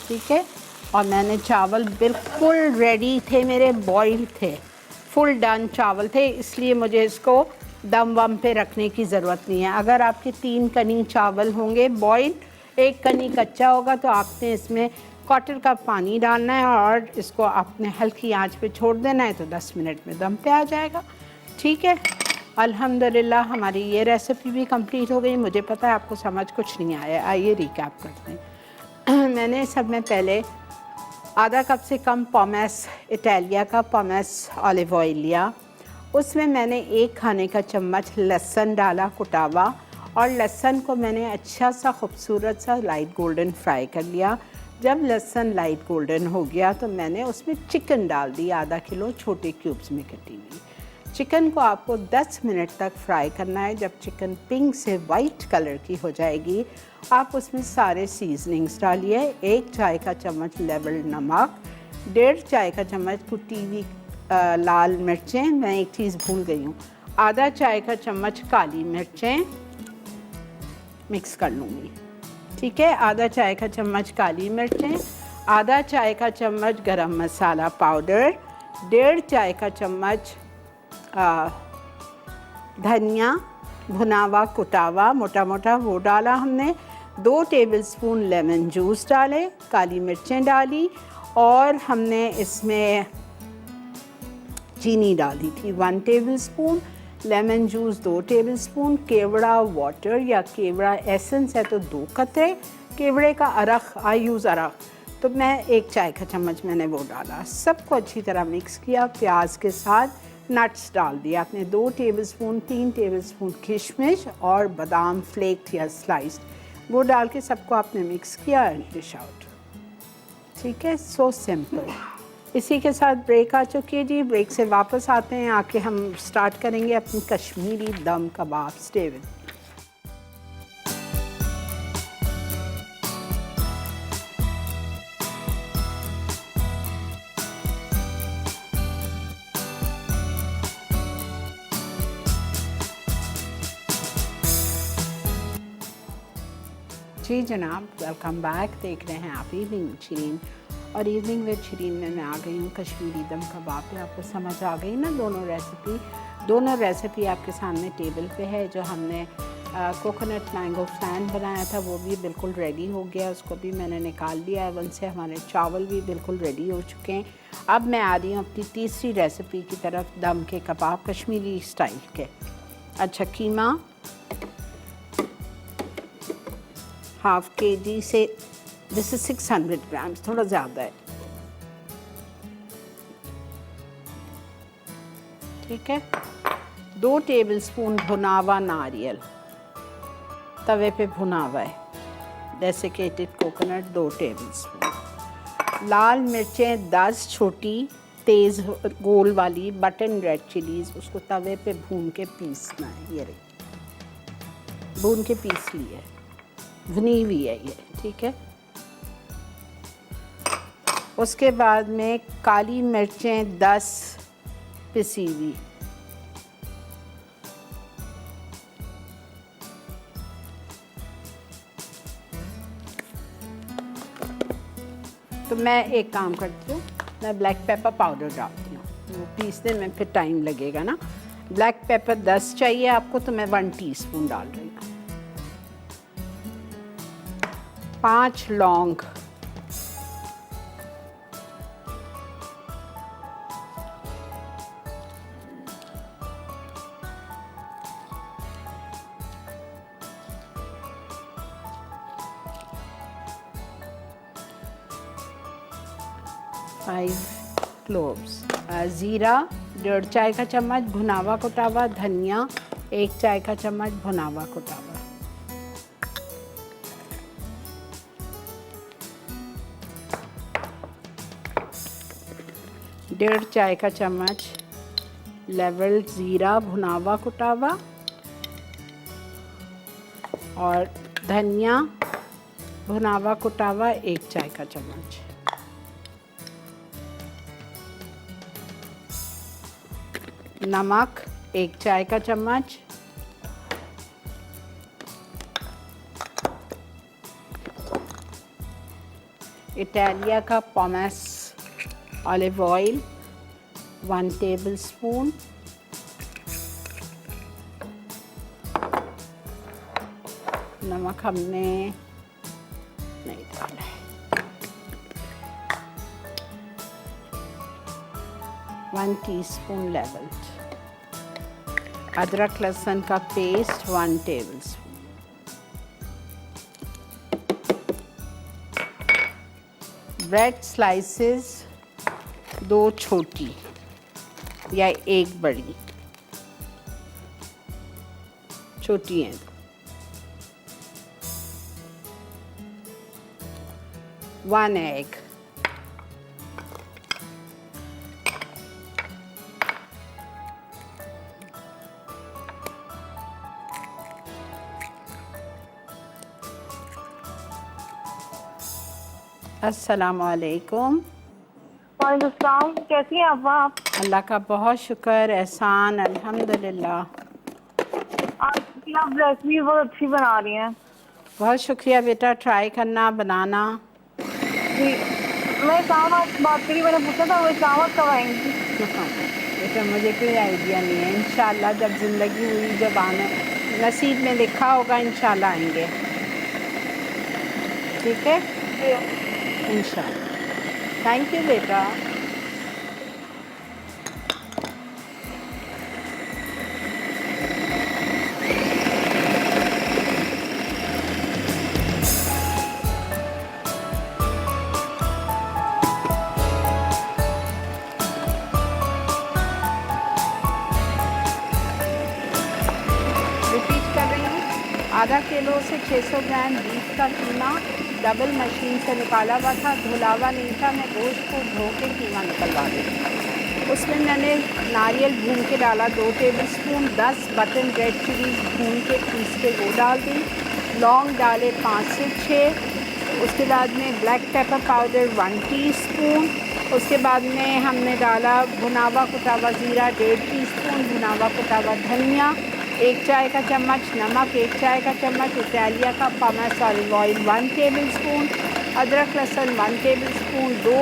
Speaker 1: ठीक है, और मैंने चावल बिल्कुल रेडी थे मेरे, बॉइल्ड थे, फुल डन चावल थे, इसलिए मुझे इसको दम वम पे रखने की ज़रूरत नहीं है। अगर आपके 3 कनी चावल होंगे बॉइल्ड, 1 कनी कच्चा होगा तो आपने इसमें 1/4 कप पानी डालना है और इसको आपने हल्की आंच पे छोड़ देना है तो 10 मिनट में दम पे आ जाएगा। ठीक है, अल्हम्दुलिल्लाह हमारी ये रेसिपी भी कंप्लीट हो गई। मुझे पता है आपको समझ कुछ नहीं आया, आइए रिकैप करते हैं। मैंने सब में पहले आधा कप से कम पोमेस इटालिया का पोमेस ऑलिव ऑयल लिया, उसमें मैंने 1 खाने का चम्मच लहसुन डाला कुटावा, और लहसुन को मैंने अच्छा सा खूबसूरत सा लाइट गोल्डन फ्राई कर लिया। जब लहसुन लाइट गोल्डन हो गया तो मैंने उसमें चिकन डाल दी, आधा किलो छोटे क्यूब्स में कटी हुई। चिकन को आपको 10 मिनट तक फ्राई करना है। जब चिकन पिंक से वाइट कलर की हो जाएगी आप उसमें सारे सीजनिंग्स डालिए। 1 चाय का चम्मच लेवल नमक, 1.5 चाय का चम्मच कुटी हुई लाल मिर्चें, मैं एक चीज़ भूल गई हूँ, आधा चाय का चम्मच काली मिर्चें मिक्स कर लूँगी। ठीक है, आधा चाय का चम्मच काली मिर्चें, आधा चाय का चम्मच गरम मसाला पाउडर, 1.5 चाय का चम्मच धनिया भुना हुआ कुटावा मोटा मोटा वो डाला हमने, 2 टेबलस्पून लेमन जूस डाले, काली मिर्चें डाली और हमने इसमें चीनी डाली थी 1 टेबलस्पून, लेमन जूस 2 टेबलस्पून, केवड़ा वाटर या केवड़ा एसेंस है तो 2 कतरे, केवड़े का अरख, आई यूज़ अरख, तो मैं 1 चाय का चम्मच मैंने वो डाला। सबको अच्छी तरह मिक्स किया, प्याज के साथ नट्स डाल दिया आपने, 2 टेबलस्पून, 3 टेबलस्पून किशमिश और बादाम फ्लेक्ड या स्लाइस्ड, वो डाल के सबको आपने मिक्स किया एंड डिश आउट। ठीक है, सो सिंपल। इसी के साथ ब्रेक आ चुकी है जी, ब्रेक से वापस आते हैं, आके हम स्टार्ट करेंगे अपनी कश्मीरी दम कबाब। Stay with. जी जनाब, वेलकम बैक। देख रहे हैं आप इवनिंग विद शिरीन, और इवनिंग विद शिरीन में मैं आ गई हूँ कश्मीरी दम कबाब पे। आपको समझ आ गई ना दोनों रेसिपी आपके सामने टेबल पे है। जो हमने कोकोनट मैंगो फैन बनाया था वो भी बिल्कुल रेडी हो गया, उसको भी मैंने निकाल लिया ओवन से। हमारे चावल भी बिल्कुल रेडी हो चुके हैं। अब मैं आ रही हूँ अपनी तीसरी रेसिपी की तरफ, दम के कबाब कश्मीरी स्टाइल के। अच्छा, कीमा 1/2 kg से, दिस इज 600 ग्राम्स, थोड़ा ज़्यादा है। ठीक है, 2 टेबलस्पून भुना हुआ नारियल, तवे पे भुना हुआ है, डेसिकेटेड कोकोनट 2 टेबलस्पून, लाल मिर्चें 10 छोटी तेज़ गोल वाली बटन रेड चिलीज़, उसको तवे पे भून के पीसना है। ये रही भून के पीस ली है, भुनी हुई है ये। ठीक है, उसके बाद में काली मिर्चें 10 पिसी हुई, तो मैं एक काम करती हूँ, मैं ब्लैक पेपर पाउडर डालती हूँ, वो पीसने में फिर टाइम लगेगा ना। ब्लैक पेपर 10 चाहिए आपको, तो मैं 1 टीस्पून डाल रही हूँ। 5 लौंग, क्लोव्स, ज़ीरा 1.5 चाय का चम्मच, भुनावा कुटावा धनिया 1 चाय का चम्मच, भुनावा कुटावा, डेढ़ चाय का चम्मच लेवल ज़ीरा भुनावा कुटावा, और धनिया भुनावा कुटावा 1 चाय का चम्मच। नमक 1 चाय का चम्मच, इटालिया का पोमेस ऑलिव ऑयल 1 टेबलस्पून, नमक हमने नहीं डाला है, 1 टीस्पून लेवल्ड, अदरक लहसुन का पेस्ट 1 टेबलस्पून, ब्रेड स्लाइसेस 2 छोटी या 1 बड़ी, छोटी हैं, 1 एग, अस्सलाम वालेकुम।
Speaker 4: वालेकुम, कैसी हैं आप?
Speaker 1: अल्लाह का बहुत शुक्र, एहसान, अल्हम्दुलिल्लाह।
Speaker 4: आपकी आप रेसिपी बहुत अच्छी बना रही हैं।
Speaker 1: बहुत शुक्रिया बेटा, ट्राई करना बनाना।
Speaker 4: जी, मैं इस्लाम बात करी, मैंने पूछा था वो इस्लाम कब आएंगी?
Speaker 1: बेटा मुझे कोई आइडिया नहीं है, इंशाल्लाह जब ज़िंदगी हुई, जब आना नसीब में लिखा होगा इंशाल्लाह आएंगे। ठीक है, इंशाल्लाह। थैंक यू बेटा। आधा किलो से 600 ग्राम बीफ का कीमा डबल मशीन से निकाला हुआ था, धुलावा नहीं था। मैं गोश्त को धो के कीमा निकलवा दी। उसमें मैंने नारियल भून के डाला 2 टेबलस्पून, 10 बटन रेड चिलीज भून के पीस के वो डाल दी, लौंग डाले 5 से 6, उसके बाद में ब्लैक पेपर पाउडर 1 टीस्पून, उसके बाद में हमने डाला भुनावा कुटावा ज़ीरा 1.5 टीस्पून, भुनावा कुटावा धनिया 1 चाय का चम्मच, नमक 1 चाय का चम्मच, इटालिया का पोमेस ऑलिव ऑयल 1 टेबलस्पून, अदरक लहसुन 1 टेबलस्पून, 2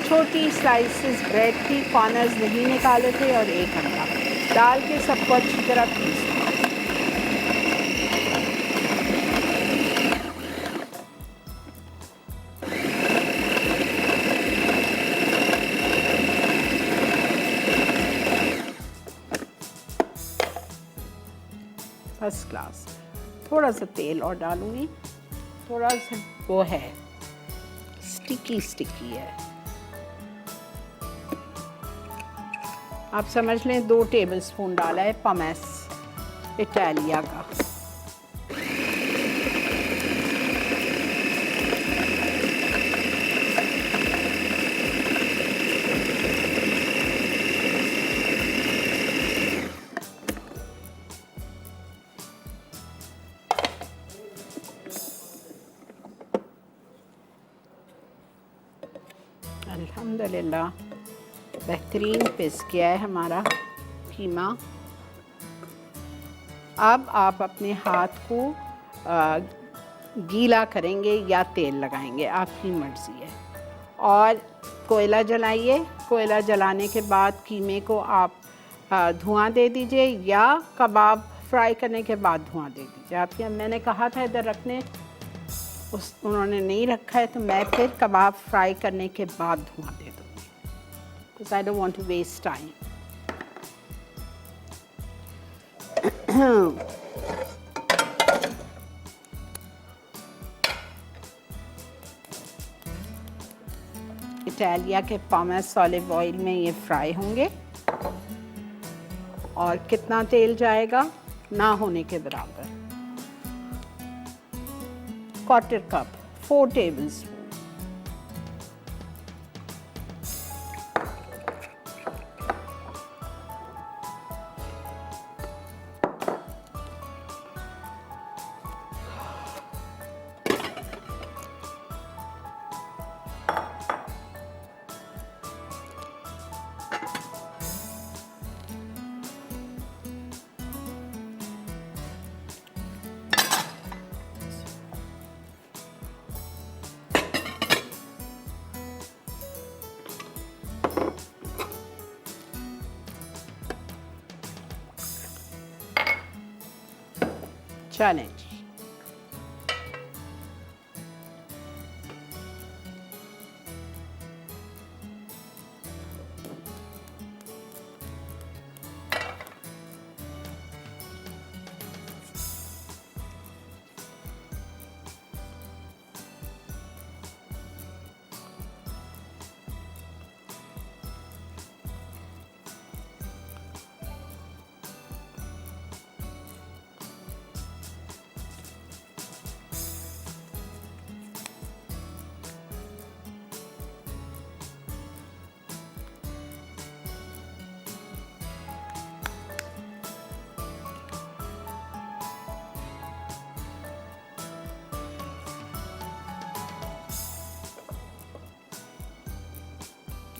Speaker 1: छोटी स्लाइसेस ब्रेड की, कॉर्नर्स नहीं निकाले थे, और 1 अंडा डाल के सबको अच्छी तरह पीस। First class. थोड़ा सा तेल और डालूंगी, थोड़ा सा वो है स्टिकी स्टिकी है, आप समझ लें 2 टेबलस्पून डाला है पोमेस इटालिया का। अल्हम्दुलिल्लाह बेहतरीन पिस गया है हमारा कीमा। अब आप अपने हाथ को गीला करेंगे या तेल लगाएंगे, आपकी मर्ज़ी है। और कोयला जलाइए। कोयला जलाने के बाद कीमे को आप धुआं दे दीजिए या कबाब फ्राई करने के बाद धुआं दे दीजिए। आपके मैंने कहा था इधर रखने, उन्होंने नहीं रखा है, तो मैं फिर कबाब फ्राई करने के बाद धुआं दे दूँगी, because I don't want to waste time. Italia के पॉमेस ऑलिव ऑयल में ये फ्राई होंगे और कितना तेल जाएगा, ना होने के बराबर। Quarter cup, 4 tablespoon. चलें जी।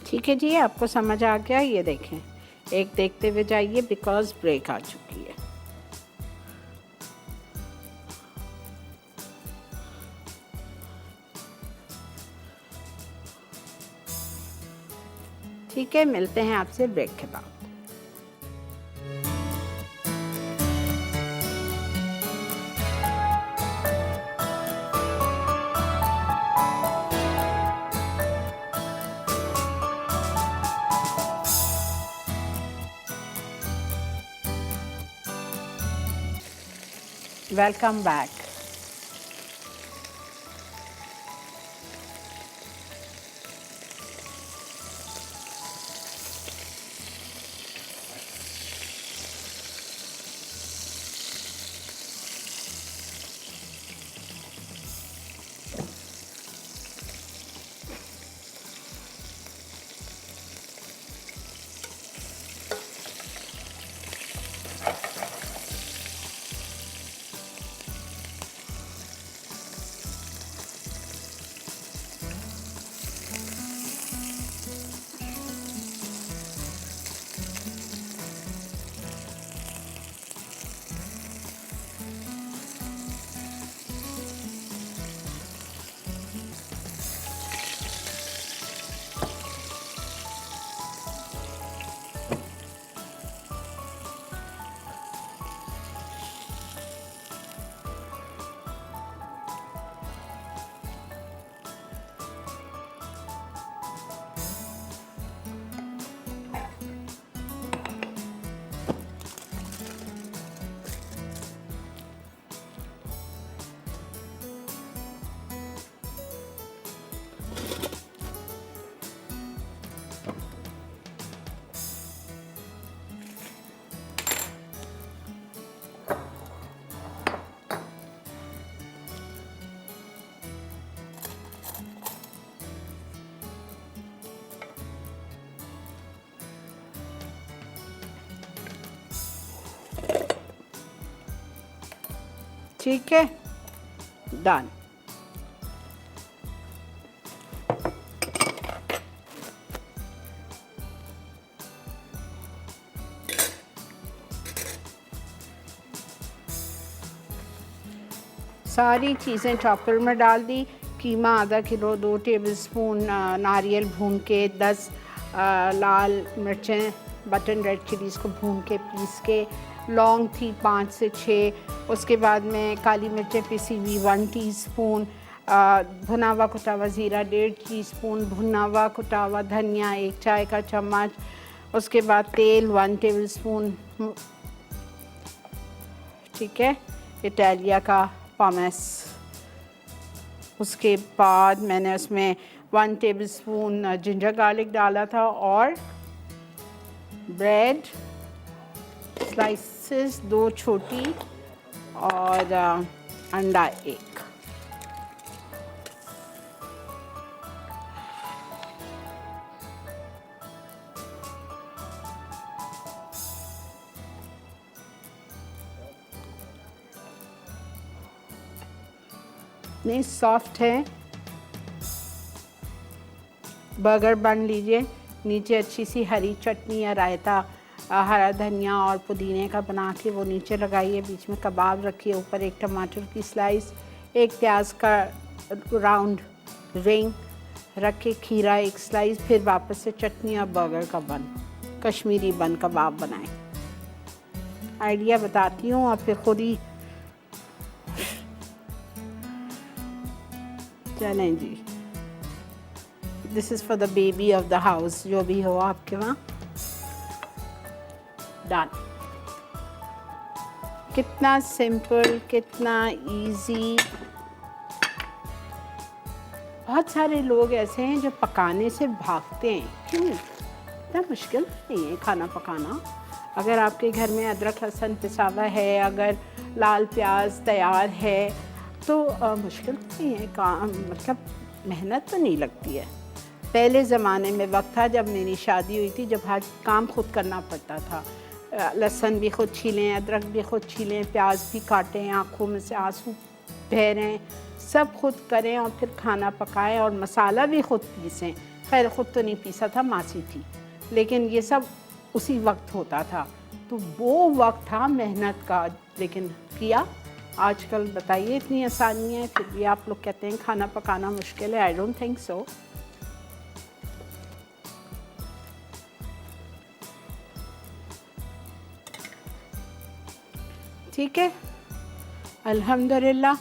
Speaker 1: ठीक है जी, आपको समझ आ गया। ये देखें, एक देखते हुए जाइए बिकॉज ब्रेक आ चुकी है। ठीक है, मिलते हैं आपसे ब्रेक के बाद। Welcome back. ठीक है, डन। सारी चीज़ें चॉपर में डाल दी। कीमा आधा किलो, 2 टेबलस्पून नारियल भून के, 10 लाल मिर्चें बटन रेड चिलीज़ को भून के पीस के, लौंग थी 5 से 6, उसके बाद में काली मिर्चें पिसी हुई 1 टीस्पून, भुना हुआ कुटा हुआ ज़ीरा 1.5 टीस्पून, भुना हुआ कुटा हुआ धनिया 1 चाय का चम्मच, उसके बाद तेल 1 टेबलस्पून, ठीक है, इटालिया का पमेस। उसके बाद मैंने उसमें 1 टेबलस्पून जिंजर गार्लिक डाला था और ब्रेड स्लाइसेस 2 छोटी और अंडा 1। नहीं सॉफ्ट है, बर्गर बन लीजिए, नीचे अच्छी सी हरी चटनी या रायता हरा धनिया और पुदीने का बना के वो नीचे लगाइए, बीच में कबाब रखिए, ऊपर 1 टमाटर की स्लाइस, 1 प्याज का राउंड रिंग रख के, खीरा 1 स्लाइस, फिर वापस से चटनी और बर्गर का बन, कश्मीरी बन कबाब बनाएं। आइडिया बताती हूँ और फिर खुद ही चलें जी। This is for the baby of the house, जो भी हो आपके वहाँ। डन। कितना सिंपल, कितना इजी। बहुत सारे लोग ऐसे हैं जो पकाने से भागते हैं, क्यों? इतना मुश्किल नहीं है खाना पकाना। अगर आपके घर में अदरक लहसुन पिसा हुआ है, अगर लाल प्याज तैयार है, तो मुश्किल नहीं है काम, मतलब मेहनत तो नहीं लगती है। पहले ज़माने में वक्त था जब मेरी शादी हुई थी, जब हर काम खुद करना पड़ता था। लहसुन भी खुद छीलें, अदरक भी खुद छीलें, प्याज भी काटें, आँखों में से आंसू बह रहे हैं, सब खुद करें और फिर खाना पकाएं और मसाला भी खुद पीसें। खैर खुद तो नहीं पीसा था, मासी थी, लेकिन ये सब उसी वक्त होता था। तो वो वक्त था मेहनत का, लेकिन किया। आजकल बताइए इतनी आसानी है, फिर भी आप लोग कहते हैं खाना पकाना मुश्किल है। I don't think so. ठीक है, अल्हम्दुलिल्लाह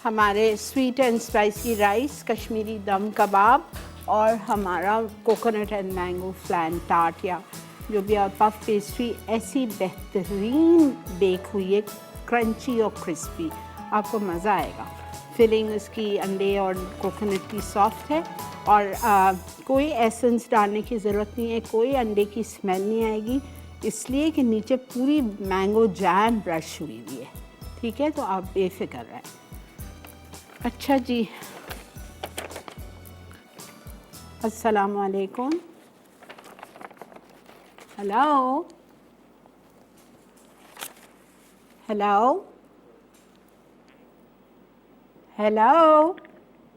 Speaker 1: हमारे sweet and spicy rice, Kashmiri दम कबाब और हमारा कोकोनट एंड मैंगो फ्लैन टार्ट या जो भी पफ पेस्ट्री ऐसी बेहतरीन बेक हुई है, क्रंची और क्रिस्पी, आपको मज़ा आएगा। फिलिंग इसकी अंडे और कोकोनट की सॉफ्ट है और कोई एसेंस डालने की ज़रूरत नहीं है, कोई अंडे की स्मेल नहीं आएगी, इसलिए कि नीचे पूरी मैंगो जैम ब्रश हुई हुई है। ठीक है, तो आप बेफिक्र रहें। अच्छा जी, अस्सलामु अलैकुम। Hello hello hello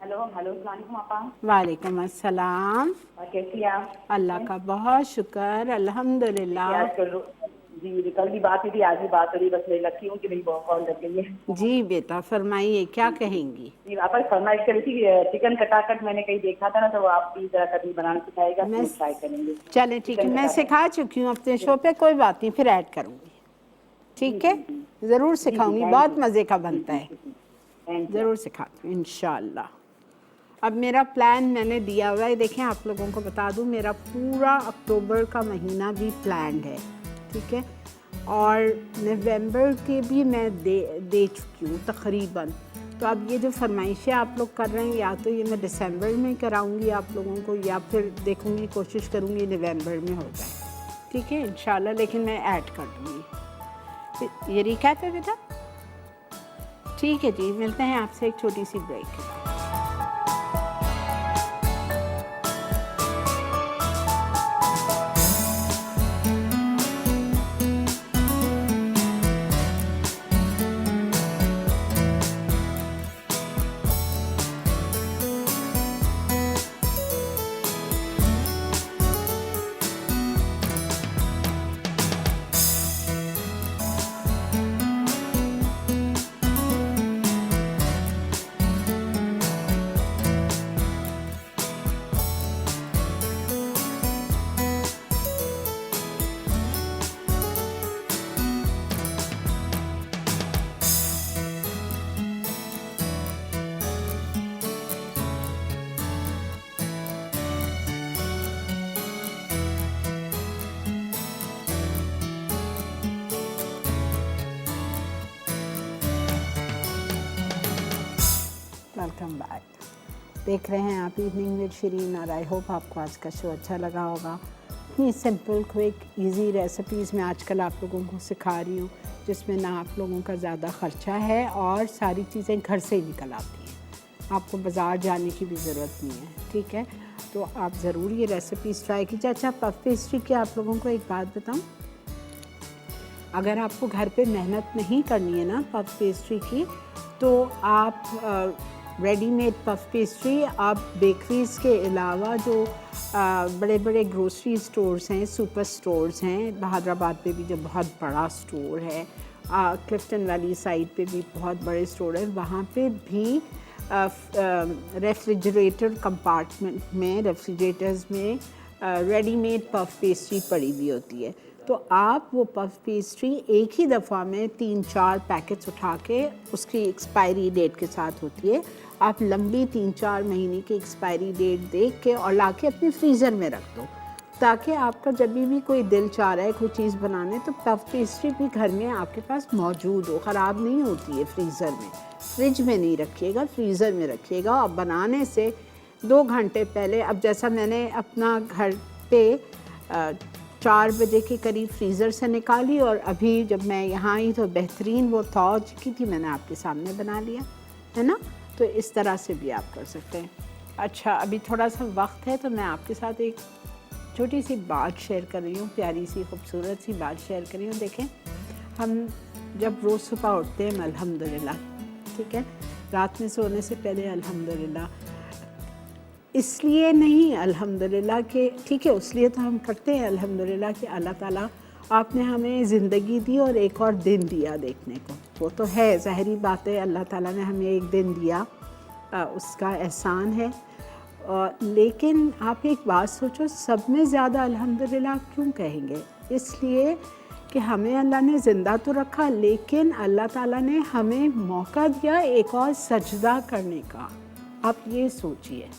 Speaker 5: hello hello अस्सलाम आपा।
Speaker 1: वालेकुम अस्सलाम।
Speaker 5: और कैसी हैं आप?
Speaker 1: अल्लाह का बहुत शुक्र, अल्हम्दुलिल्लाह।
Speaker 5: आजकल जी कल भी बात हुई थी, आज भी बात हो रही, बस मैं लकी हूँ कि मेरी बहुत कॉल लग गई है।
Speaker 1: जी बेटा फरमाइए, क्या कहेंगी?
Speaker 5: जी आपा फरमाइश करी थी चिकन कटाकट, मैंने कहीं देखा था ना, तो आप भी जरा कभी बनाना सिखाएगा,
Speaker 1: मैं
Speaker 5: तो ट्राई करेंगे।
Speaker 1: चलें ठीक है, मैं सिखा चुकी हूँ अपने शो पे, कोई बात नहीं, फिर ऐड करूँगी। ठीक है, ज़रूर सिखाऊंगी, बहुत मज़े का बनता है, ज़रूर सिखाती हूँ इंशाअल्लाह। अब मेरा प्लान मैंने दिया हुआ है, देखें आप लोगों को बता दूं, मेरा पूरा अक्टूबर का महीना भी प्लान्ड है, ठीक है, और नवंबर के भी मैं दे चुकी हूँ तकरीबन। तो अब ये जो फरमाइशें आप लोग कर रहे हैं, या तो ये मैं दिसंबर में कराऊंगी आप लोगों को, या फिर देखूंगी, कोशिश करूंगी नवंबर में हो जाए, ठीक है इंशाल्लाह, लेकिन मैं ऐड कर दूँगी। ये रिका है बेटा, ठीक है जी, मिलते हैं आपसे एक छोटी सी ब्रेक के बाद। Welcome back. देख रहे हैं आप इवनिंग विद शिरीन और आई होप आपको आज का शो अच्छा लगा होगा। इतनी सिंपल क्विक इजी रेसिपीज़ मैं आजकल आप लोगों को सिखा रही हूँ जिसमें ना आप लोगों का ज़्यादा ख़र्चा है और सारी चीज़ें घर से ही निकल आती हैं, आपको बाज़ार जाने की भी ज़रूरत नहीं है। ठीक है, तो आप ज़रूर ये रेसिपीज़ ट्राई कीजिए। अच्छा, पफ पेस्ट्री की आप लोगों को एक बात बताऊँ, अगर आपको घर पे मेहनत नहीं करनी है ना पफ पेस्ट्री की, तो आप रेडीमेड पफ पेस्ट्री आप बेकरीज़ के अलावा जो बड़े बड़े ग्रोसरी स्टोर्स हैं, सुपर स्टोर्स हैं, हैदराबाद पे भी जो बहुत बड़ा स्टोर है, क्लिफ्टन वैली साइड पे भी बहुत बड़े स्टोर है, वहाँ पे भी रेफ्रिजरेटर कंपार्टमेंट में, रेफ्रिजरेटर्स में रेडीमेड पफ पेस्ट्री पड़ी हुई होती है। तो आप वो पफ पेस्ट्री एक ही दफ़ा में 3-4 पैकेट्स उठा के, उसकी एक्सपायरी डेट के साथ होती है, आप लंबी 3-4 महीने की एक्सपायरी डेट देख के और ला के अपने फ्रीज़र में रख दो, ताकि आपका जब भी कोई दिल चाह रहा है कोई चीज़ बनाने तो पफ पेस्ट्री भी घर में आपके पास मौजूद हो। ख़राब नहीं होती है फ्रीज़र में, फ्रिज में नहीं रखिएगा, फ्रीज़र में रखिएगा। और बनाने से 2 घंटे पहले, अब जैसा मैंने अपना घर पे 4 बजे के करीब फ्रीज़र से निकाली और अभी जब मैं यहाँ आई तो बेहतरीन वो तौ चुकी थी, मैंने आपके सामने बना लिया है ना। तो इस तरह से भी आप कर सकते हैं। अच्छा, अभी थोड़ा सा वक्त है तो मैं आपके साथ एक छोटी सी बात शेयर कर रही हूँ, प्यारी सी खूबसूरत सी बात शेयर कर रही हूँ। देखें, हम जब रोज़ सुबह उठते हैं अल्हम्दुलिल्लाह, ठीक है, रात में सोने से पहले अल्हम्दुलिल्लाह, इसलिए नहीं अल्हम्दुलिल्लाह कि ठीक है, उसलिए तो हम करते हैं अल्हम्दुलिल्लाह कि अल्लाह ताला आपने हमें ज़िंदगी दी और एक और दिन दिया देखने को। वो तो है, ज़ाहिरी बात है, अल्लाह ताला ने हमें एक दिन दिया, उसका एहसान है। लेकिन आप एक बात सोचो, सब में ज़्यादा अल्हम्दुलिल्लाह क्यों कहेंगे? इसलिए कि हमें अल्लाह ने ज़िंदा तो रखा, लेकिन अल्लाह ताला ने हमें मौका दिया एक और सजदा करने का। आप ये सोचिए,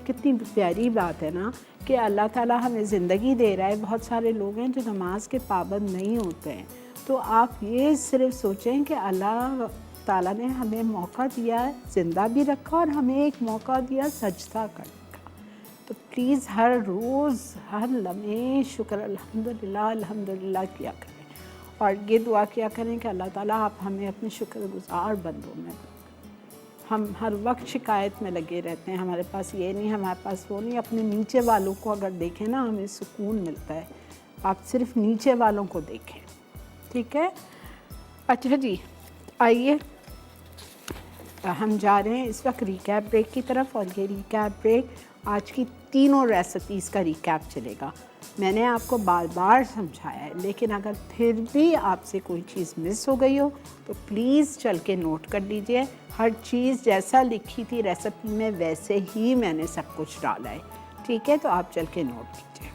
Speaker 1: कितनी प्यारी बात है ना कि अल्लाह ताला हमें ज़िंदगी दे रहा है। बहुत सारे लोग हैं जो नमाज के पाबंद नहीं होते हैं, तो आप ये सिर्फ सोचें कि अल्लाह ताला ने हमें मौका दिया, ज़िंदा भी रखा और हमें एक मौका दिया सजदा करने का। तो प्लीज़ हर रोज़ हर लम्हे शुक्र अल्हम्दुलिल्लाह अल्हम्दुलिल्लाह किया करें और ये दुआ किया करें कि अल्लाह ताला आप हमें अपने शुक्रगुज़ार बंदों में। हम हर वक्त शिकायत में लगे रहते हैं, हमारे पास ये नहीं, हमारे पास वो नहीं। अपने नीचे वालों को अगर देखें ना, हमें सुकून मिलता है। आप सिर्फ नीचे वालों को देखें, ठीक है। अच्छा जी, आइए हम जा रहे हैं इस वक्त रिकैप ब्रेक की तरफ, और ये रिकैप ब्रेक आज की तीनों रेसिपीज़ का रिकैप चलेगा। मैंने आपको बार बार समझाया है, लेकिन अगर फिर भी आपसे कोई चीज़ मिस हो गई हो तो प्लीज़ चल के नोट कर लीजिए। हर चीज़ जैसा लिखी थी रेसिपी में वैसे ही मैंने सब कुछ डाला है, ठीक है। तो आप चल के नोट कीजिए।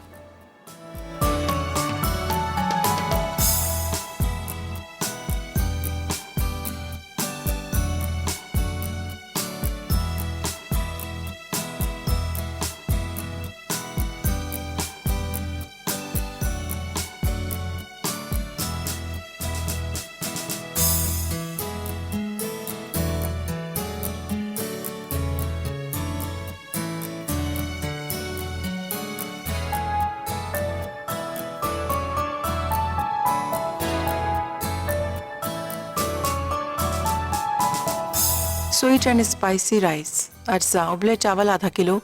Speaker 6: स्वीट एंड स्पाइसी राइस, अज्जा उबले चावल आधा किलो,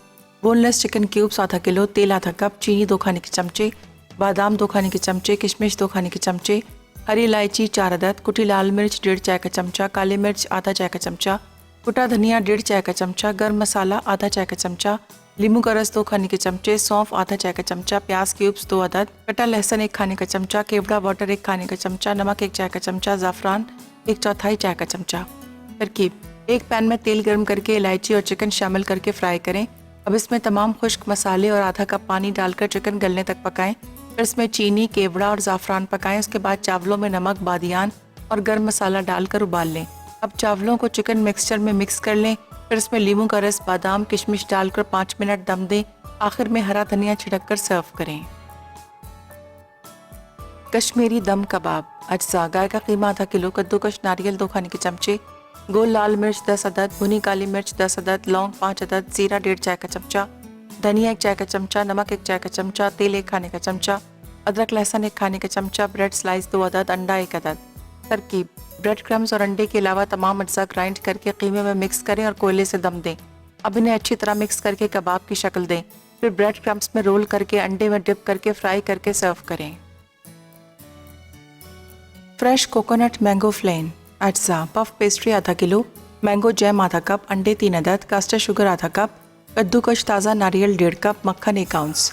Speaker 6: बोनलेस चिकन क्यूब्स आधा किलो, तेल आधा कप, चीनी 2 खाने के चमचे, बादाम 2 खाने के चमचे, किशमिश 2 खाने के चमचे, हरी इलायची 4 अदद, कुटी लाल मिर्च 1.5 चाय का चमचा, काली मिर्च आधा चाय का चमचा, कुटा धनिया 1.5 चाय का चमचा, गर्म मसाला आधा चाय का चमचा, लींबू का रस 2 खाने के चमचे, सौंफ आधा चाय का चमचा, प्याज क्यूब्स 2 अदद, कटा लहसुन 1 खाने का चमचा, केवड़ा वाटर 1 खाने का चमचा, नमक 1 चाय का चमचा, ज़ाफ़रान 1/4 चाय का चमचा। तरकीब: एक पैन में तेल गर्म करके इलायची और चिकन शामिल करके फ्राई करें। अब इसमें तमाम खुश्क मसाले और आधा कप पानी डालकर चिकन गलने तक पकाएं। फिर इसमें चीनी, केवड़ा और ज़ाफ़रान पकाएं। उसके बाद चावलों में नमक, बादियान और गर्म मसाला डालकर उबाल लें। अब चावलों को चिकन मिक्सचर में मिक्स कर लें। फिर इसमें लींबू का रस, बादाम, किशमिश डालकर 5 मिनट दम दें। आखिर में हरा धनिया छिड़क कर सर्व करें। कश्मीरी दम कबाब, अज्जा: गाय का कीमा आधा किलो, कद्दूकश नारियल 2 खाने के चमचे, गोल लाल मिर्च 10 अदद, भुनी काली मिर्च 10 अदद, लौंग 5 अदद, जीरा 1.5 चाय का चमचा, धनिया 1 चाय का चमचा, नमक 1 चाय का चमचा, तेल 1 खाने का चमचा, अदरक लहसुन 1 खाने का चमचा, ब्रेड स्लाइस 2 अदद, अंडा 1 अदद। तरकीब: ब्रेड क्रम्स और अंडे के अलावा तमाम अज्जा ग्राइंड करके कीमे में मिक्स करें और कोयले से दम दें। अब इन्हें अच्छी तरह मिक्स करके कबाब की शक्ल दें। फिर ब्रेड क्रम्स में रोल करके अंडे में डिप करके फ्राई करके सर्व करें। फ्रेश कोकोनट मैंगो फ्लेन अज्जा: पफ पेस्ट्री आधा किलो, मैंगो जैम आधा कप, अंडे 3 अदद, कास्टर शुगर आधा कप, कद्दूकश ताज़ा नारियल 1.5 कप, मक्खन 1 आउंस।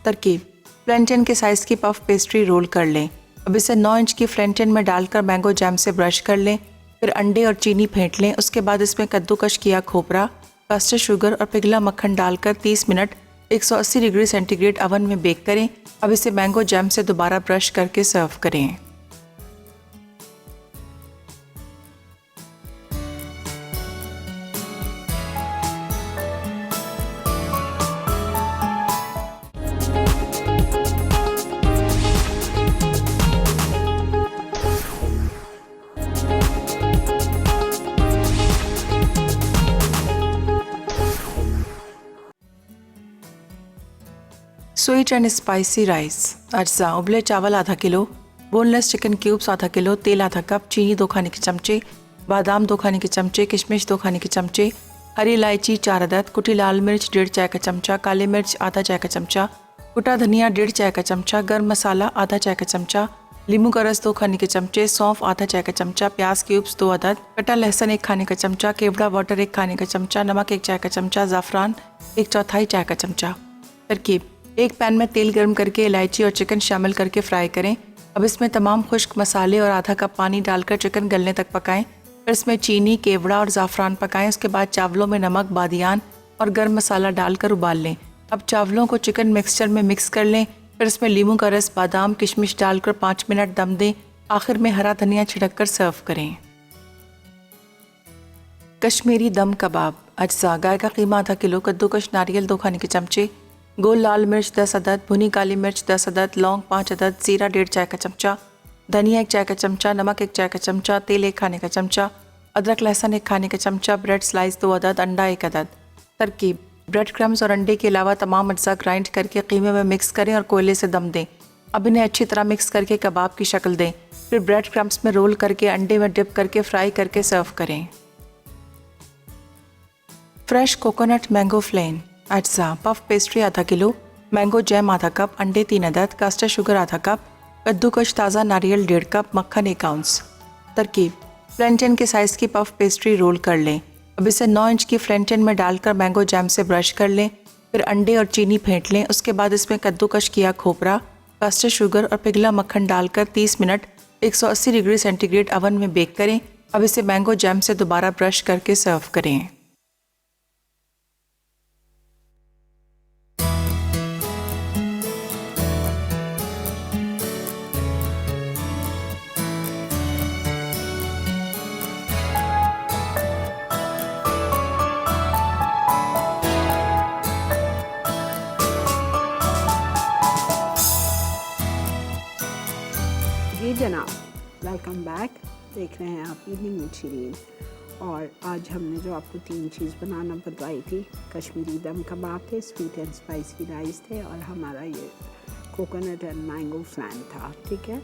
Speaker 6: तरकीब: प्लेंटेन के साइज़ की पफ पेस्ट्री रोल कर लें। अब इसे 9 इंच की प्लेंटेन में डालकर मैंगो जैम से ब्रश कर लें। फिर अंडे और चीनी फेंट लें। उसके बाद इसमें कद्दूकश किया खोपरा, कास्टर शुगर और पिघला मक्खन डालकर 30 मिनट 180 डिग्री सेंटीग्रेड अवन में बेक करें। अब इसे मैंगो जैम से दोबारा ब्रश करके सर्व करें। स्वीट एंड स्पाइसी राइस अज्जा: उबले चावल आधा किलो, बोनलेस चिकन क्यूब्स आधा किलो, तेल आधा कप, चीनी 2 खाने के चमचे, बादाम 2 खाने के चमचे, किशमिश 2 खाने के चमचे, हरी इलायची 4 अदद, कुटी लाल मिर्च 1.5 चाय का चमचा, काली मिर्च आधा चाय का चमचा, कुटा धनिया 1.5 चाय का चमचा, गर्म मसाला आधा चाय का चमचा, लींबू का रस 2 खाने के चमचे, सौंफ आधा चाय का चमचा, प्याज क्यूब्स 2 अदद, कटा लहसुन 1 खाने का चमचा, केवड़ा वाटर 1 खाने का चमचा, नमक 1 चाय का चमचा, ज़ाफ़रान 1/4 चाय का चमचा। तरकीब: एक पैन में तेल गर्म करके इलायची और चिकन शामिल करके फ्राई करें। अब इसमें तमाम खुश्क मसाले और आधा कप पानी डालकर चिकन गलने तक पकाएं। फिर इसमें चीनी, केवड़ा और ज़ाफ़रान पकाएं। उसके बाद चावलों में नमक, बादियान और गर्म मसाला डालकर उबाल लें। अब चावलों को चिकन मिक्सचर में मिक्स कर लें। फिर इसमें लींबू का रस, बादाम, किशमिश डालकर 5 मिनट दम दें। आखिर में हरा धनिया छिड़क कर सर्व करें। कश्मीरी दम कबाब अज्जा: गाय का कीमा आधा किलो, कद्दूकश नारियल 2 खाने के चमचे, गोल लाल मिर्च 10 अदद, भुनी काली मिर्च 10 अदद, लौंग 5 अदद, जीरा 1.5 चाय का चमचा, धनिया 1 चाय का चमचा, नमक 1 चाय का चमचा, तेल 1 खाने का चमचा, अदरक लहसुन 1 खाने का चमचा, ब्रेड स्लाइस 2 अदद, अंडा 1 अदद। तरकीब: ब्रेड क्रम्स और अंडे के अलावा तमाम अज्जा ग्राइंड करके कीमे में मिक्स करें और कोयले से दम दें। अब इन्हें अच्छी तरह मिक्स करके कबाब की शक्ल दें। फिर ब्रेड क्रम्स में रोल करके अंडे में डिप करके फ्राई करके सर्व करें। फ्रेश कोकोनट मैंगो फ्लेन अज्जा: पफ पेस्ट्री आधा किलो, मैंगो जैम आधा कप, अंडे 3 अदद, कास्टर शुगर आधा कप, कद्दूकश ताज़ा नारियल 1.5 कप, मक्खन 1 आउंस। तरकीब: प्लेंटेन के साइज़ की पफ पेस्ट्री रोल कर लें। अब इसे 9 इंच की प्लेंटेन में डालकर मैंगो जैम से ब्रश कर लें। फिर अंडे और चीनी फेंट लें। उसके बाद इसमें कद्दूकश किया खोपरा, कास्टर शुगर और पिघला मक्खन डालकर 30 मिनट 180 डिग्री सेंटीग्रेड अवन में बेक करें। अब इसे मैंगो जैम से दोबारा ब्रश करके सर्व करें।
Speaker 1: जी जनाब, वेलकम बैक। देख रहे हैं आप इवनिंग विद शिरीन। और आज हमने जो आपको 3 चीज़ बनाना बताई थी, कश्मीरी दम कबाब थे, स्वीट एंड स्पाइसी राइस थे और हमारा ये कोकोनट एंड मैंगो फ्लैन था। ठीक है,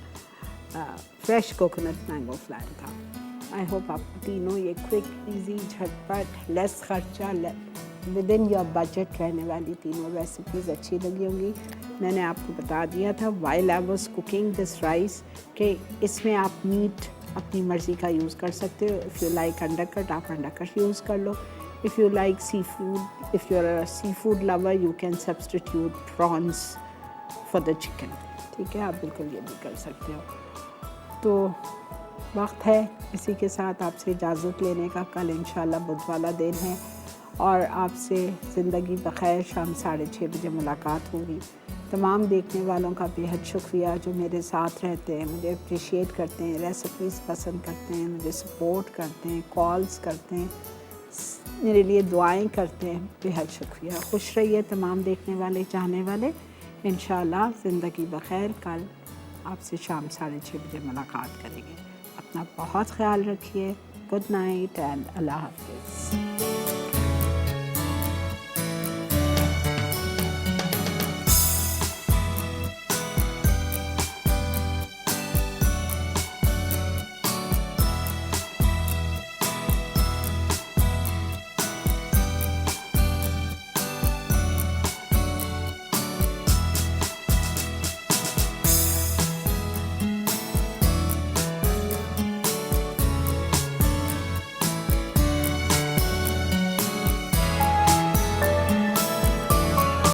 Speaker 1: फ्रेश कोकोनट मैंगो फ्लैन था। आई होप आपको तीनों ये क्विक, इजी, झटपट, लेस खर्चा, विद इन योर बजट रहने वाली तीनों रेसिपीज़ अच्छी लगी होंगी। मैंने आपको बता दिया था while I was cooking this rice कि इसमें आप मीट अपनी मर्ज़ी का यूज़ कर सकते हो। इफ़ यू लाइक अंडरकट, आप अंडरकट यूज़ कर लो। If you like seafood, if you are a seafood lover, you can substitute prawns for the chicken. ठीक है, आप बिल्कुल ये भी कर सकते हो। तो वक्त है इसी के साथ आपसे इजाज़त लेने का। कल इंशाल्लाह बुध वाला दिन है और आपसे ज़िंदगी बखैर शाम 6:30 बजे मुलाकात होगी। तमाम देखने वालों का बेहद शुक्रिया जो मेरे साथ रहते हैं, मुझे अप्रिशिएट करते हैं, रेसिपीज़ पसंद करते हैं, मुझे सपोर्ट करते हैं, कॉल्स करते हैं, मेरे लिए दुआएं करते हैं। बेहद शुक्रिया। खुश रहिए तमाम देखने वाले, चाहने वाले। इंशाल्लाह ज़िंदगी बखैर कल आपसे शाम 6:30 बजे मुलाकात करेंगे। अपना बहुत ख्याल रखिए। गुड नाइट एंड अल्लाह हाफिज़।